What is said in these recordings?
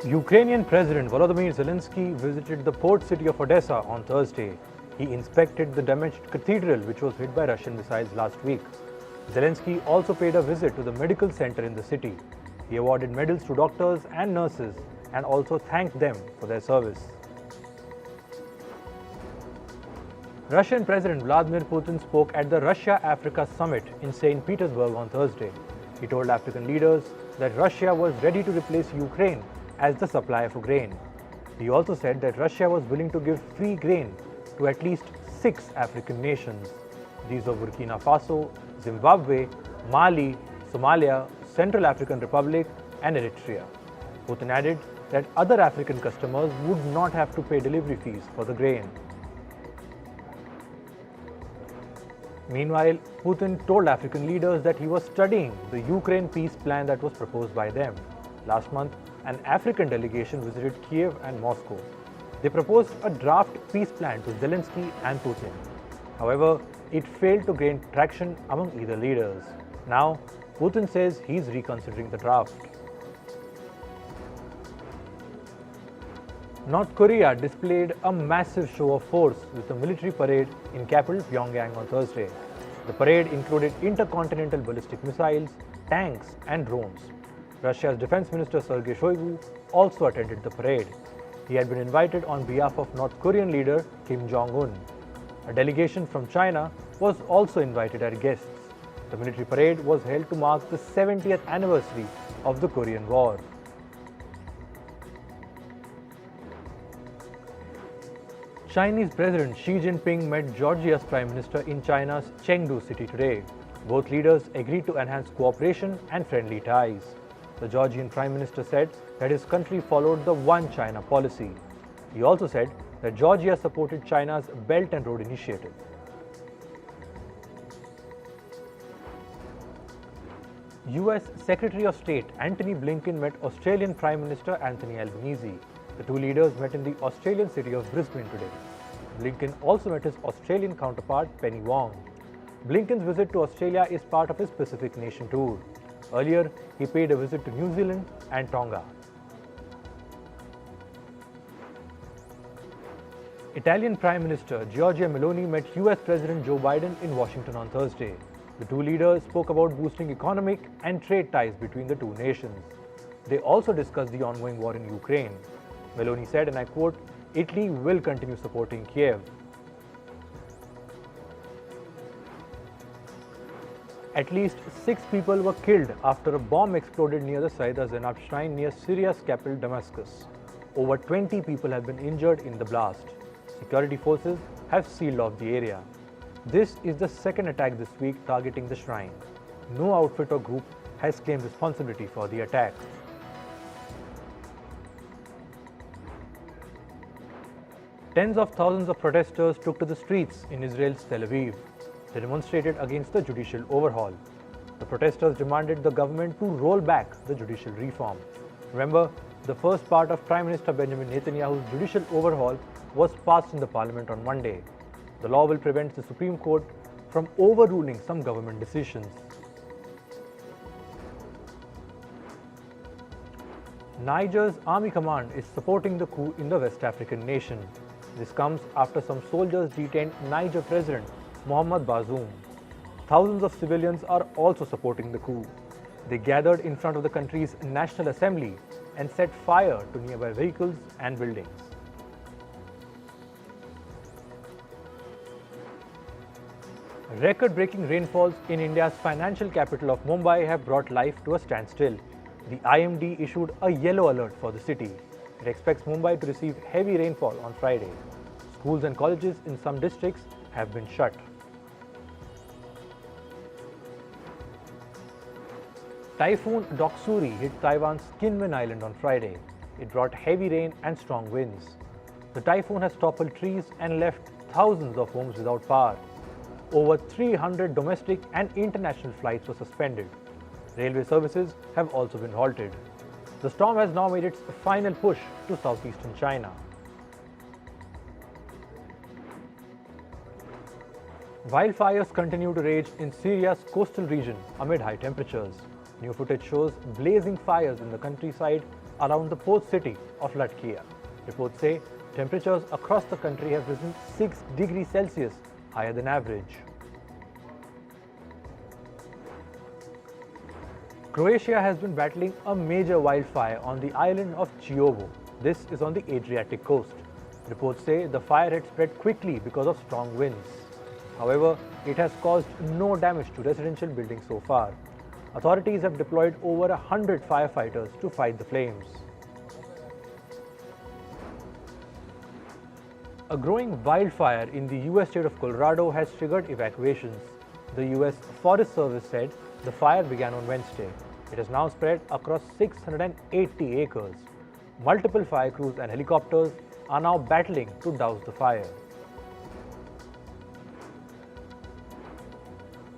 Ukrainian President Volodymyr Zelensky visited the port city of Odesa on Thursday. He inspected the damaged cathedral which was hit by Russian missiles last week. Zelensky also paid a visit to the medical center in the city. He awarded medals to doctors and nurses and also thanked them for their service. Russian President Vladimir Putin spoke at the Russia-Africa Summit in St. Petersburg on Thursday. He told African leaders that Russia was ready to replace Ukraine as the supplier for grain. He also said that Russia was willing to give free grain to at least 6 African nations. These were Burkina Faso, Zimbabwe, Mali, Somalia, Central African Republic and Eritrea. Putin added that other African customers would not have to pay delivery fees for the grain. Meanwhile, Putin told African leaders that he was studying the Ukraine peace plan that was proposed by them. Last month, an African delegation visited Kiev and Moscow. They proposed a draft peace plan to Zelensky and Putin. However, it failed to gain traction among either leaders. Now, Putin says he's reconsidering the draft. North Korea displayed a massive show of force with a military parade in capital Pyongyang on Thursday. The parade included intercontinental ballistic missiles, tanks and drones. Russia's Defense Minister Sergei Shoigu also attended the parade. He had been invited on behalf of North Korean leader Kim Jong-un. A delegation from China was also invited as guests. The military parade was held to mark the 70th anniversary of the Korean War. Chinese President Xi Jinping met Georgia's Prime Minister in China's Chengu city today. Both leaders agreed to enhance cooperation and friendly ties. The Georgian Prime Minister said that his country followed the One China policy. He also said that Georgia supported China's Belt and Road Initiative. US Secretary of State Antony Blinken met Australian Prime Minister Anthony Albanese. The two leaders met in the Australian city of Brisbane today. Blinken also met his Australian counterpart Penny Wong. Blinken's visit to Australia is part of his Pacific Nation tour. Earlier, he paid a visit to New Zealand and Tonga. Italian Prime Minister Giorgia Meloni met US President Joe Biden in Washington on Thursday. The two leaders spoke about boosting economic and trade ties between the two nations. They also discussed the ongoing war in Ukraine. Meloni said, and I quote, "Italy will continue supporting Kiev." At least 6 people were killed after a bomb exploded near the Sayyida Zainab shrine near Syria's capital Damascus. Over 20 people have been injured in the blast. Security forces have sealed off the area. This is the second attack this week targeting the shrine. No outfit or group has claimed responsibility for the attack. Tens of thousands of protesters took to the streets in Israel's Tel Aviv. They demonstrated against the judicial overhaul. The protesters demanded the government to roll back the judicial reform. Remember, the first part of Prime Minister Benjamin Netanyahu's judicial overhaul was passed in the parliament on Monday. The law will prevent the Supreme Court from overruling some government decisions. Niger's army command is supporting the coup in the West African nation. This comes after some soldiers detained Niger President Mohamed Bazoum. Thousands of civilians are also supporting the coup. They gathered in front of the country's National Assembly and set fire to nearby vehicles and buildings. Record-breaking rainfalls in India's financial capital of Mumbai have brought life to a standstill. The IMD issued a yellow alert for the city. It expects Mumbai to receive heavy rainfall on Friday. Schools and colleges in some districts have been shut. Typhoon Doksuri hit Taiwan's Kinmen Island on Friday. It brought heavy rain and strong winds. The typhoon has toppled trees and left thousands of homes without power. Over 300 domestic and international flights were suspended. Railway services have also been halted. The storm has now made its final push to southeastern China. Wildfires continue to rage in Syria's coastal region amid high temperatures. New footage shows blazing fires in the countryside around the port city of Latkia. Reports say temperatures across the country have risen 6 degrees Celsius higher than average. Croatia has been battling a major wildfire on the island of Chiovo. This is on the Adriatic coast. Reports say the fire had spread quickly because of strong winds. However, it has caused no damage to residential buildings so far. Authorities have deployed over 100 firefighters to fight the flames. A growing wildfire in the US state of Colorado has triggered evacuations. The US Forest Service said the fire began on Wednesday. It has now spread across 680 acres. Multiple fire crews and helicopters are now battling to douse the fire.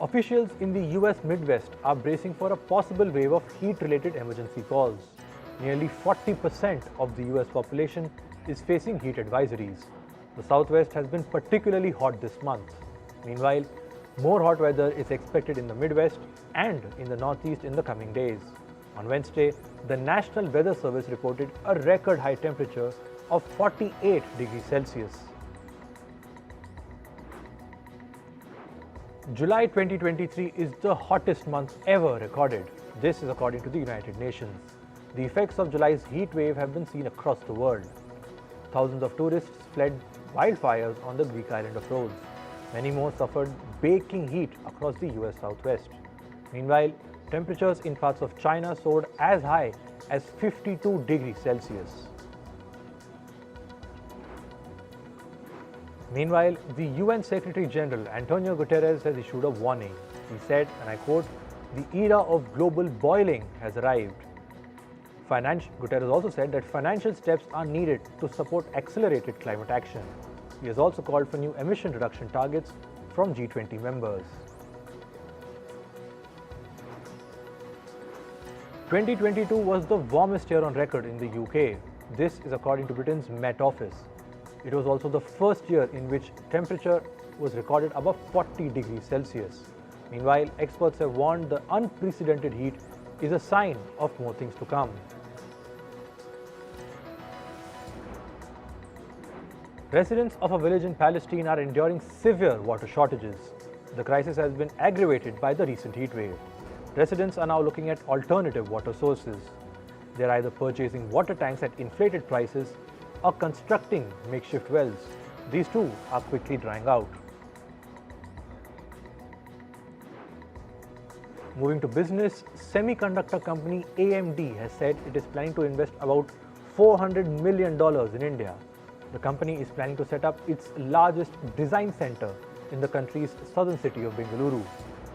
Officials in the US Midwest are bracing for a possible wave of heat-related emergency calls. Nearly 40% of the US population is facing heat advisories. The Southwest has been particularly hot this month. Meanwhile, more hot weather is expected in the Midwest and in the Northeast in the coming days. On Wednesday, the National Weather Service reported a record high temperature of 48 degrees Celsius. July 2023 is the hottest month ever recorded. This is according to the United Nations. The effects of July's heat wave have been seen across the world. Thousands of tourists fled wildfires on the Greek island of Rhodes. Many more suffered baking heat across the US Southwest. Meanwhile, temperatures in parts of China soared as high as 52 degrees Celsius. Meanwhile, the UN Secretary General Antonio Guterres has issued a warning. He said, and I quote, "The era of global boiling has arrived." Guterres also said that financial steps are needed to support accelerated climate action. He has also called for new emission reduction targets from G20 members. 2022 was the warmest year on record in the UK. This is according to Britain's Met Office. It was also the first year in which temperature was recorded above 40 degrees Celsius. Meanwhile, experts have warned the unprecedented heat is a sign of more things to come. Residents of a village in Palestine are enduring severe water shortages. The crisis has been aggravated by the recent heat wave. Residents are now looking at alternative water sources. They are either purchasing water tanks at inflated prices or constructing makeshift wells. These too are quickly drying out. Moving to business, semiconductor company AMD has said it is planning to invest about $400 million in India. The company is planning to set up its largest design center in the country's southern city of Bengaluru.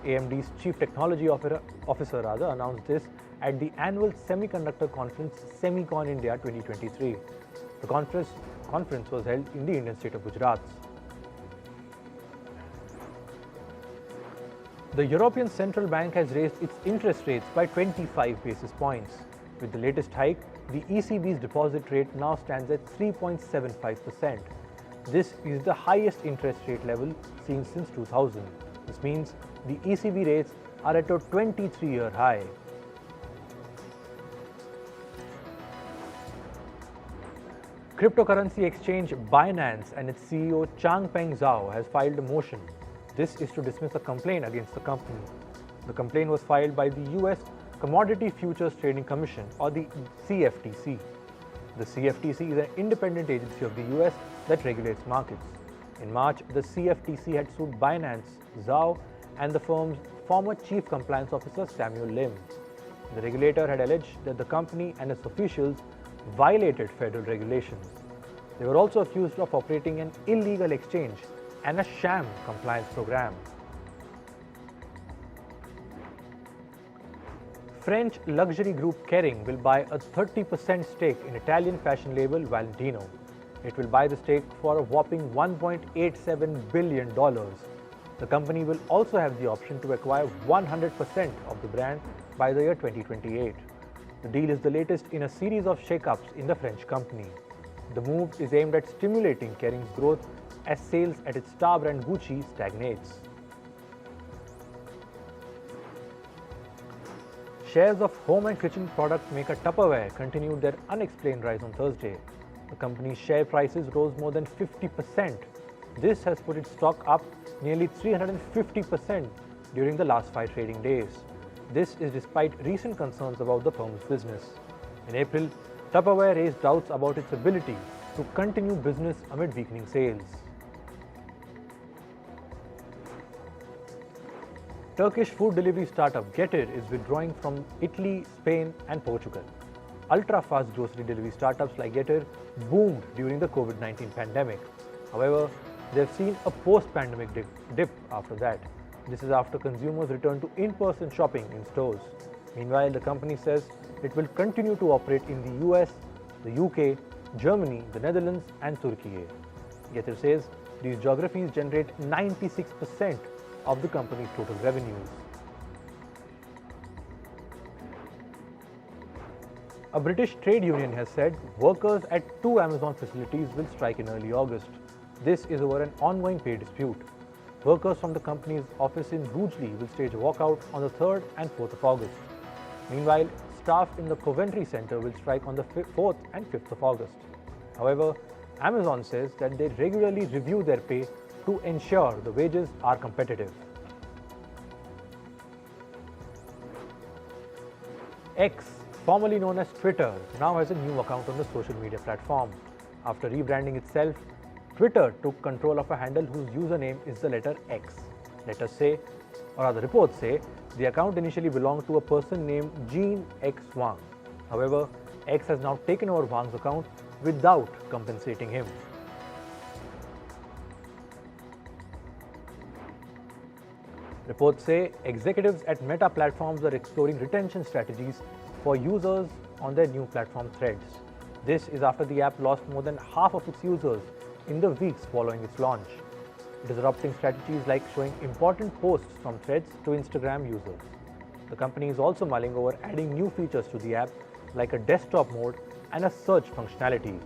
AMD's Chief Technology Officer announced this at the annual semiconductor conference Semicon India 2023. The conference was held in the Indian state of Gujarat. The European Central Bank has raised its interest rates by 25 basis points. With the latest hike, the ECB's deposit rate now stands at 3.75%. This is the highest interest rate level seen since 2000. This means the ECB rates are at a 23-year high. Cryptocurrency exchange Binance and its CEO Changpeng Zhao has filed a motion. This is to dismiss a complaint against the company. The complaint was filed by the US Commodity Futures Trading Commission, or the CFTC. The CFTC is an independent agency of the US that regulates markets. In March, the CFTC had sued Binance, Zhao, and the firm's former Chief Compliance Officer Samuel Lim. The regulator had alleged that the company and its officials violated federal regulations. They were also accused of operating an illegal exchange and a sham compliance program. French luxury group Kering will buy a 30% stake in Italian fashion label Valentino. It will buy the stake for a whopping $1.87 billion. The company will also have the option to acquire 100% of the brand by the year 2028. The deal is the latest in a series of shakeups in the French company. The move is aimed at stimulating Kering's growth as sales at its star brand Gucci stagnates. Shares of home and kitchen product maker Tupperware continued their unexplained rise on Thursday. The company's share prices rose more than 50%. This has put its stock up nearly 350% during the last 5 trading days. This is despite recent concerns about the firm's business. In April, Tupperware raised doubts about its ability to continue business amid weakening sales. Turkish food delivery startup Getir is withdrawing from Italy, Spain and Portugal. Ultra-fast grocery delivery startups like Getir boomed during the COVID-19 pandemic. However, they have seen a post-pandemic dip after that. This is after consumers returned to in-person shopping in stores. Meanwhile, the company says it will continue to operate in the US, the UK, Germany, the Netherlands and Turkey. Getir says these geographies generate 96% of the company's total revenues. A British trade union has said workers at 2 Amazon facilities will strike in early August. This is over an ongoing pay dispute. Workers from the company's office in Rugeley will stage a walkout on the 3rd and 4th of August. Meanwhile, staff in the Coventry Centre will strike on the 4th and 5th of August. However, Amazon says that they regularly review their pay to ensure the wages are competitive. X, formerly known as Twitter, now has a new account on the social media platform. After rebranding itself, Twitter took control of a handle whose username is the letter X. Reports say, the account initially belonged to a person named Jean X Wang. However, X has now taken over Wang's account without compensating him. Reports say executives at Meta platforms are exploring retention strategies for users on their new platform Threads. This is after the app lost more than half of its users in the weeks following its launch. It is adopting strategies like showing important posts from Threads to Instagram users. The company is also mulling over adding new features to the app like a desktop mode and a search functionality.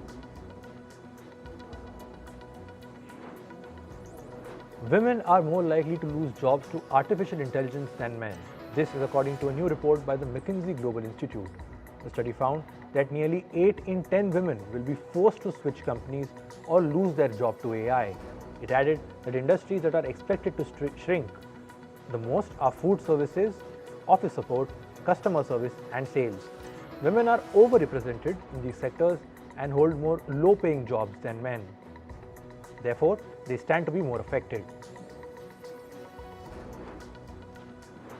Women are more likely to lose jobs to artificial intelligence than men. This is according to a new report by the McKinsey Global Institute. The study found that nearly 8 in 10 women will be forced to switch companies or lose their job to AI. It added that industries that are expected to shrink the most are food services, office support, customer service and sales. Women are overrepresented in these sectors and hold more low-paying jobs than men. Therefore, they stand to be more affected.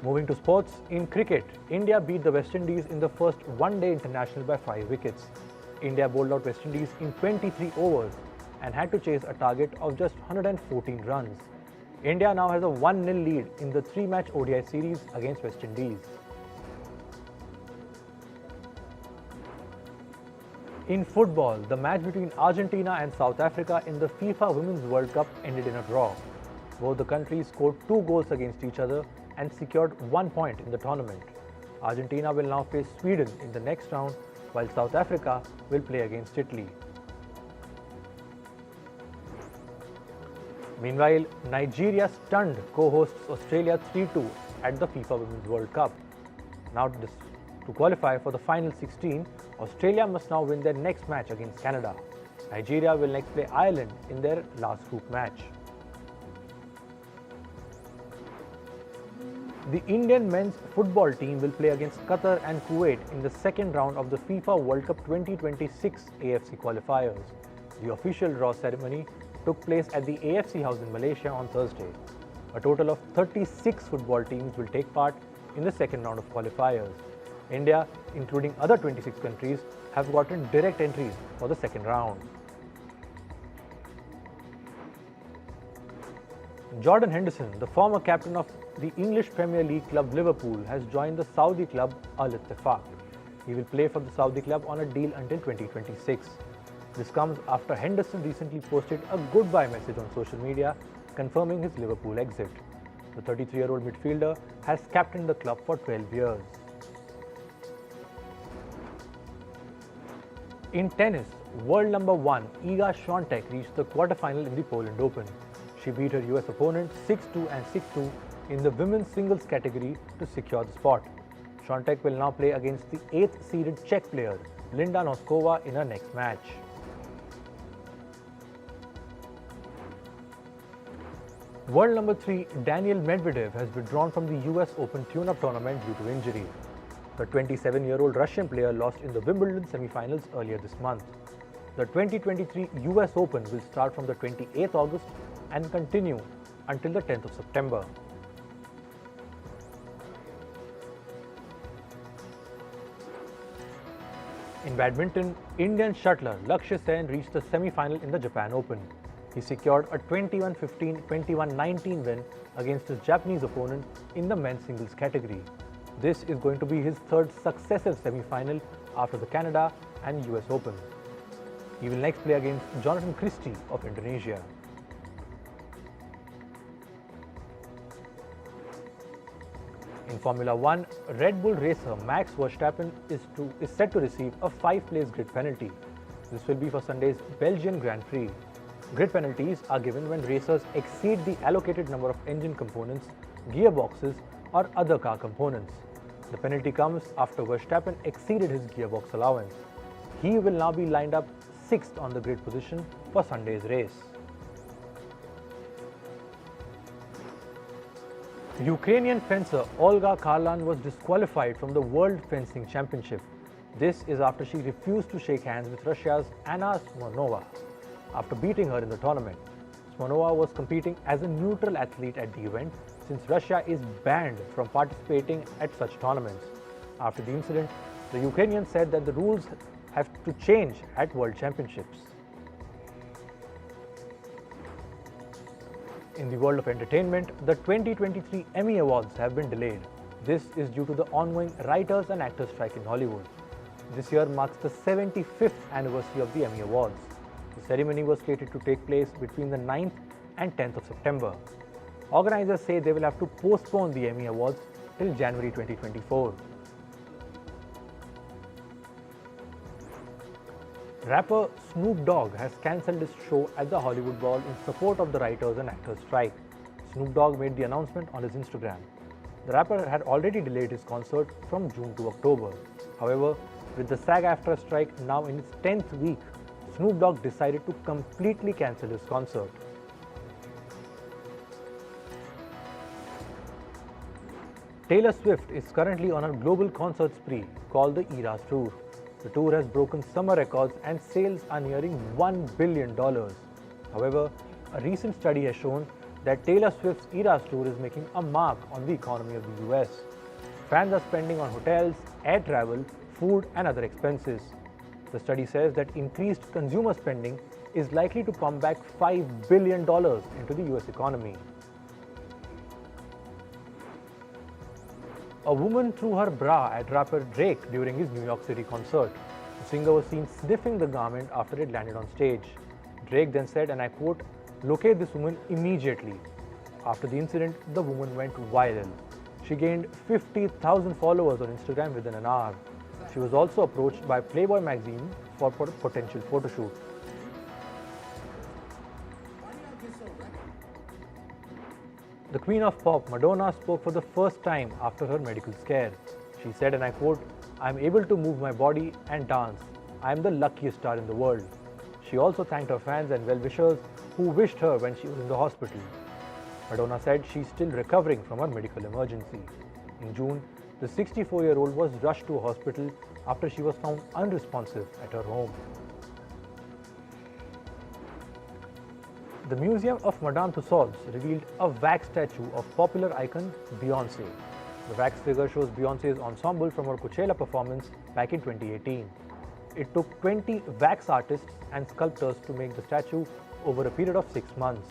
Moving to sports, in cricket, India beat the West Indies in the first one-day international by 5 wickets. India bowled out West Indies in 23 overs and had to chase a target of just 114 runs. India now has a 1-0 lead in the 3-match ODI series against West Indies. In football, the match between Argentina and South Africa in the FIFA Women's World Cup ended in a draw. Both the countries scored 2 goals against each other and secured 1 point in the tournament. Argentina will now face Sweden in the next round, while South Africa will play against Italy. Meanwhile, Nigeria stunned co-hosts Australia 3-2 at the FIFA Women's World Cup. Now, to qualify for the final 16, Australia must now win their next match against Canada. Nigeria will next play Ireland in their last group match. The Indian men's football team will play against Qatar and Kuwait in the second round of the FIFA World Cup 2026 AFC qualifiers. The official draw ceremony took place at the AFC House in Malaysia on Thursday. A total of 36 football teams will take part in the second round of qualifiers. India, including other 26 countries, have gotten direct entries for the second round. Jordan Henderson, the former captain of the English Premier League club Liverpool, has joined the Saudi club Al Ittefaq. He will play for the Saudi club on a deal until 2026. This comes after Henderson recently posted a goodbye message on social media confirming his Liverpool exit. The 33-year-old midfielder has captained the club for 12 years. In tennis, world number 1 Iga Swiatek reached the quarterfinal in the Poland Open. She beat her US opponent 6-2 and 6-2 in the women's singles category to secure the spot. Swiatek will now play against the 8th-seeded Czech player Linda Noskova in her next match. World number 3 Daniil Medvedev has withdrawn from the US Open tune-up tournament due to injury. The 27-year-old Russian player lost in the Wimbledon semi-finals earlier this month. The 2023 US Open will start from the 28th August and continue until the 10th of September. In badminton, Indian shuttler Lakshya Sen reached the semi-final in the Japan Open. He secured a 21-15, 21-19 win against his Japanese opponent in the men's singles category. This is going to be his third successive semi-final after the Canada and US Open. He will next play against Jonathan Christie of Indonesia. In Formula 1, Red Bull racer Max Verstappen is set to receive a 5-place grid penalty. This will be for Sunday's Belgian Grand Prix. Grid penalties are given when racers exceed the allocated number of engine components, gearboxes, or other car components. The penalty comes after Verstappen exceeded his gearbox allowance. He will now be lined up 6th on the grid position for Sunday's race. Ukrainian fencer Olga Karlan was disqualified from the World Fencing Championship. This is after she refused to shake hands with Russia's Anna Smirnova after beating her in the tournament. Smirnova was competing as a neutral athlete at the event since Russia is banned from participating at such tournaments. After the incident, the Ukrainian said that the rules have to change at World Championships. In the world of entertainment, the 2023 Emmy Awards have been delayed. This is due to the ongoing writers and actors strike in Hollywood. This year marks the 75th anniversary of the Emmy Awards. The ceremony was slated to take place between the 9th and 10th of September. Organizers say they will have to postpone the Emmy Awards till January 2024. Rapper Snoop Dogg has cancelled his show at the Hollywood Bowl in support of the writers and actors strike. Snoop Dogg made the announcement on his Instagram. The rapper had already delayed his concert from June to October. However, with the SAG-AFTRA strike now in its 10th week, Snoop Dogg decided to completely cancel his concert. Taylor Swift is currently on a global concert spree called the Eras Tour. The tour has broken summer records and sales are nearing $1 billion. However, a recent study has shown that Taylor Swift's Eras Tour is making a mark on the economy of the US. Fans are spending on hotels, air travel, food and other expenses. The study says that increased consumer spending is likely to pump back $5 billion into the US economy. A woman threw her bra at rapper Drake during his New York City concert. The singer was seen sniffing the garment after it landed on stage. Drake then said, and I quote, "Locate this woman immediately." After the incident, the woman went viral. She gained 50,000 followers on Instagram within an hour. She was also approached by Playboy magazine for a potential photoshoot. The Queen of Pop, Madonna, spoke for the first time after her medical scare. She said, and I quote, "I am able to move my body and dance. I am the luckiest star in the world." She also thanked her fans and well-wishers who wished her when she was in the hospital. Madonna said she's still recovering from her medical emergency. In June, the 64-year-old was rushed to a hospital after she was found unresponsive at her home. The Museum of Madame Tussauds revealed a wax statue of popular icon Beyoncé. The wax figure shows Beyoncé's ensemble from her Coachella performance back in 2018. It took 20 wax artists and sculptors to make the statue over a period of 6 months.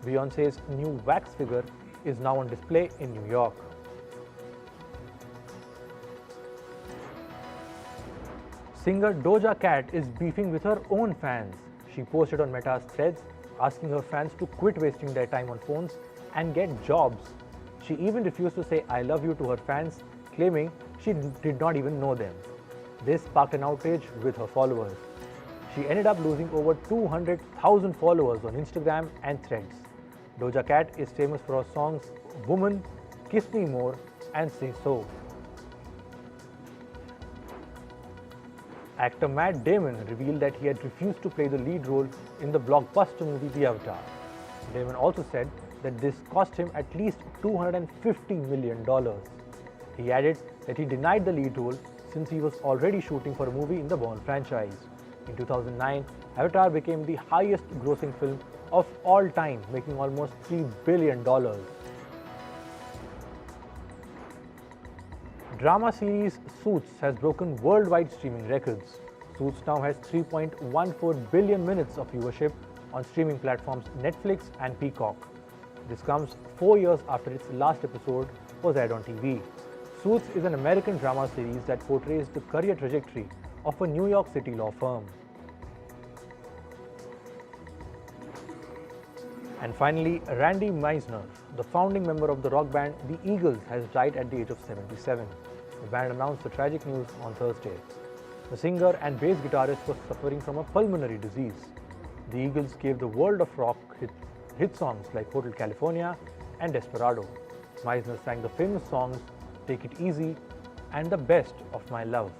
Beyoncé's new wax figure is now on display in New York. Singer Doja Cat is beefing with her own fans. She posted on Meta's Threads asking her fans to quit wasting their time on phones and get jobs. She even refused to say "I love you" to her fans, claiming she did not even know them. This sparked an outrage with her followers. She ended up losing over 200,000 followers on Instagram and Threads. Doja Cat is famous for her songs Woman, Kiss Me More and Say So. Actor Matt Damon revealed that he had refused to play the lead role in the blockbuster movie The Avatar. Damon also said that this cost him at least $250 million. He added that he denied the lead role since he was already shooting for a movie in the Bourne franchise. In 2009, Avatar became the highest grossing film of all time, making almost $3 billion. Drama series Suits has broken worldwide streaming records. Suits now has 3.14 billion minutes of viewership on streaming platforms Netflix and Peacock. This comes 4 years after its last episode was aired on TV. Suits is an American drama series that portrays the career trajectory of a New York City law firm. And finally, Randy Meisner, the founding member of the rock band The Eagles, has died at the age of 77. The band announced the tragic news on Thursday. The singer and bass guitarist was suffering from a pulmonary disease. The Eagles gave the world of rock hit songs like Hotel California and Desperado. Meisner sang the famous songs Take It Easy and The Best of My Love.